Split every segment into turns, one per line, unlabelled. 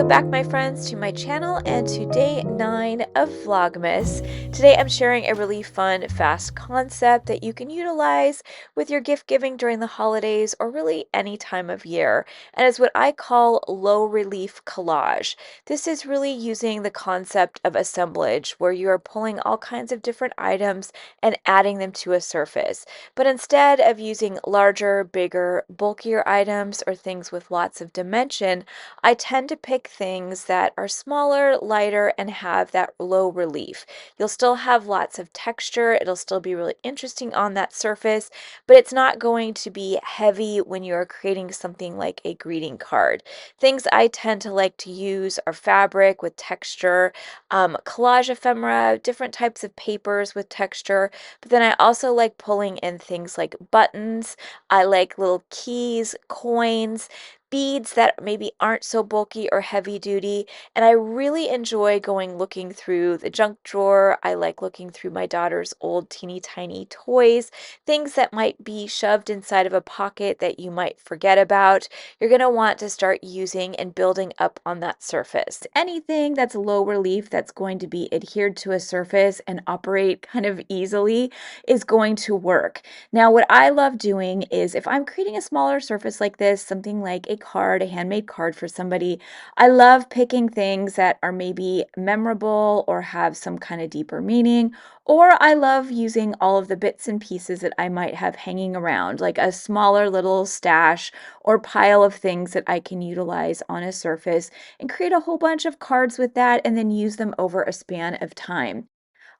Welcome back, my friends, to my channel and to day 9 of Vlogmas. Today I'm sharing a really fun, fast concept that you can utilize with your gift giving during the holidays or really any time of year, and it's what I call low relief collage. This is really using the concept of assemblage, where you are pulling all kinds of different items and adding them to a surface. But instead of using larger, bigger, bulkier items or things with lots of dimension, I tend to pick things that are smaller, lighter, and have that low relief. You'll still have lots of texture. It'll still be really interesting on that surface, but it's not going to be heavy when you're creating something like a greeting card. Things I tend to like to use are fabric with texture, collage ephemera, different types of papers with texture, but then I also like pulling in things like buttons. I like little keys, coins, beads that maybe aren't so bulky or heavy duty. And I really enjoy looking through the junk drawer. I like looking through my daughter's old teeny tiny toys, things that might be shoved inside of a pocket that you might forget about. You're going to want to start using and building up on that surface. Anything that's low relief that's going to be adhered to a surface and operate kind of easily is going to work. Now, what I love doing is if I'm creating a smaller surface like this, something like a card, a handmade card for somebody, I love picking things that are maybe memorable or have some kind of deeper meaning, or I love using all of the bits and pieces that I might have hanging around, like a smaller little stash or pile of things that I can utilize on a surface and create a whole bunch of cards with that and then use them over a span of time.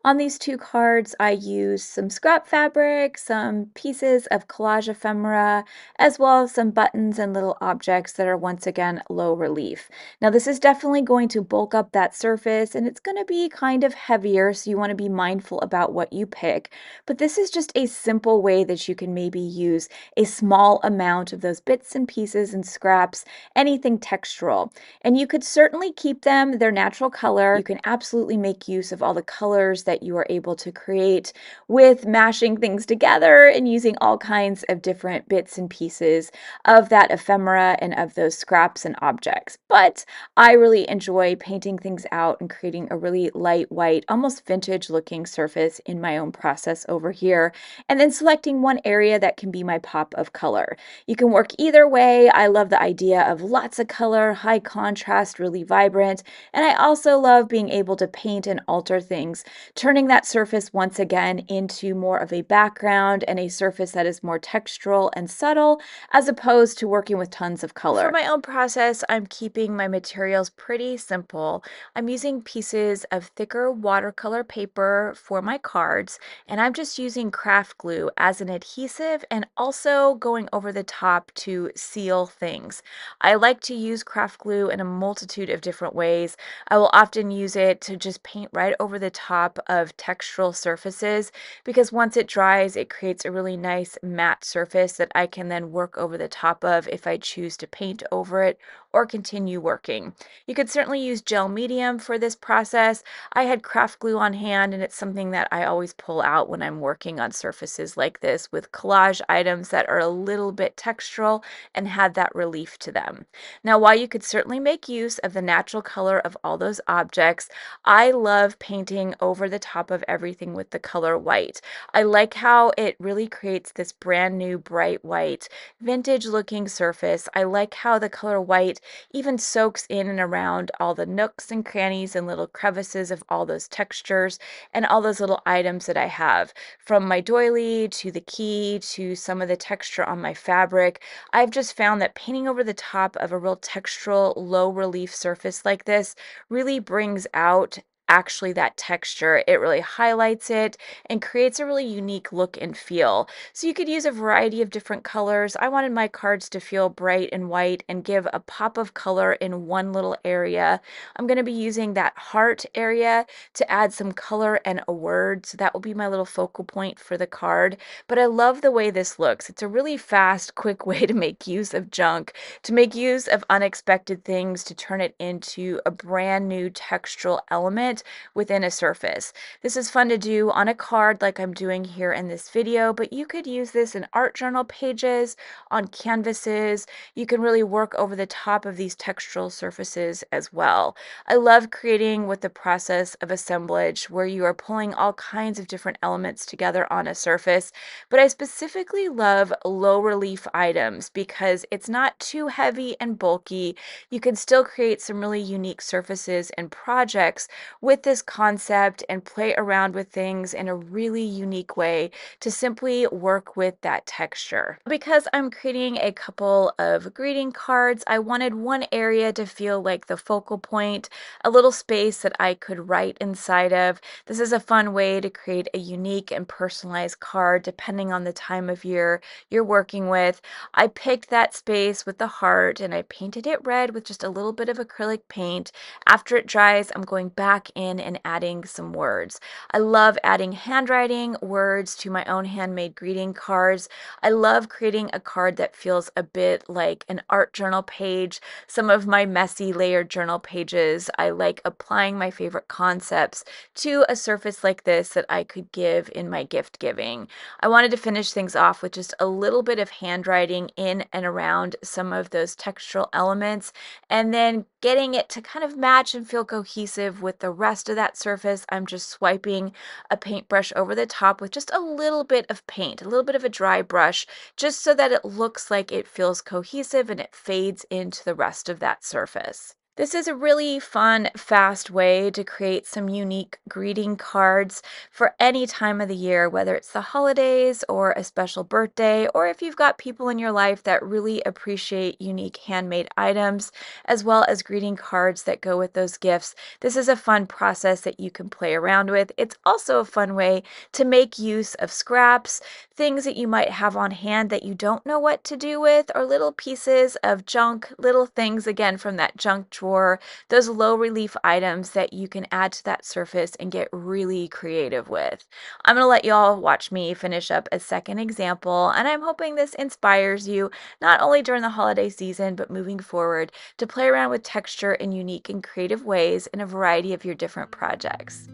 On these two cards, I used some scrap fabric, some pieces of collage ephemera, as well as some buttons and little objects that are once again low relief. Now, this is definitely going to bulk up that surface and it's going to be kind of heavier, so you want to be mindful about what you pick. But this is just a simple way that you can maybe use a small amount of those bits and pieces and scraps, anything textural. And you could certainly keep them their natural color. You can absolutely make use of all the colors that you are able to create with mashing things together and using all kinds of different bits and pieces of that ephemera and of those scraps and objects. But I really enjoy painting things out and creating a really light white, almost vintage looking surface in my own process over here, and then selecting one area that can be my pop of color. You can work either way. I love the idea of lots of color, high contrast, really vibrant, and I also love being able to paint and alter things, turning that surface once again into more of a background and a surface that is more textural and subtle, as opposed to working with tons of color. For my own process, I'm keeping my materials pretty simple. I'm using pieces of thicker watercolor paper for my cards, and I'm just using craft glue as an adhesive and also going over the top to seal things. I like to use craft glue in a multitude of different ways. I will often use it to just paint right over the top of textural surfaces, because once it dries, it creates a really nice matte surface that I can then work over the top of if I choose to paint over it or continue working. You could certainly use gel medium for this process. I had craft glue on hand, and it's something that I always pull out when I'm working on surfaces like this with collage items that are a little bit textural and had that relief to them. Now, while you could certainly make use of the natural color of all those objects, I love painting over the top of everything with the color white. I like how it really creates this brand new bright white, vintage looking surface. I like how the color white even soaks in and around all the nooks and crannies and little crevices of all those textures and all those little items that I have, from my doily to the key to some of the texture on my fabric. I've just found that painting over the top of a real textural, low relief surface like this really brings out actually that texture. It really highlights it and creates a really unique look and feel. So you could use a variety of different colors. I wanted my cards to feel bright and white and give a pop of color in one little area. I'm going to be using that heart area to add some color and a word. So that will be my little focal point for the card. But I love the way this looks. It's a really fast, quick way to make use of junk, to make use of unexpected things, to turn it into a brand new textural element element within a surface. This is fun to do on a card like I'm doing here in this video, but you could use this in art journal pages, on canvases. You can really work over the top of these textural surfaces as well. I love creating with the process of assemblage where you are pulling all kinds of different elements together on a surface, but I specifically love low relief items because it's not too heavy and bulky. You can still create some really unique surfaces and projects with this concept and play around with things in a really unique way to simply work with that texture. Because I'm creating a couple of greeting cards, I wanted one area to feel like the focal point, a little space that I could write inside of. This is a fun way to create a unique and personalized card depending on the time of year you're working with. I picked that space with the heart and I painted it red with just a little bit of acrylic paint. After it dries, I'm going back in and adding some words. I love adding handwriting words to my own handmade greeting cards. I love creating a card that feels a bit like an art journal page. Some of my messy layered journal pages, I like applying my favorite concepts to a surface like this that I could give in my gift giving. I wanted to finish things off with just a little bit of handwriting in and around some of those textural elements, and then getting it to kind of match and feel cohesive with the rest of that surface. I'm just swiping a paintbrush over the top with just a little bit of paint, a little bit of a dry brush, just so that it looks like it feels cohesive and it fades into the rest of that surface. This is a really fun, fast way to create some unique greeting cards for any time of the year, whether it's the holidays or a special birthday, or if you've got people in your life that really appreciate unique handmade items, as well as greeting cards that go with those gifts. This is a fun process that you can play around with. It's also a fun way to make use of scraps, things that you might have on hand that you don't know what to do with, or little pieces of junk, little things again from that junk drawer, those low relief items that you can add to that surface and get really creative with. I'm going to let y'all watch me finish up a second example, and I'm hoping this inspires you not only during the holiday season but moving forward to play around with texture in unique and creative ways in a variety of your different projects.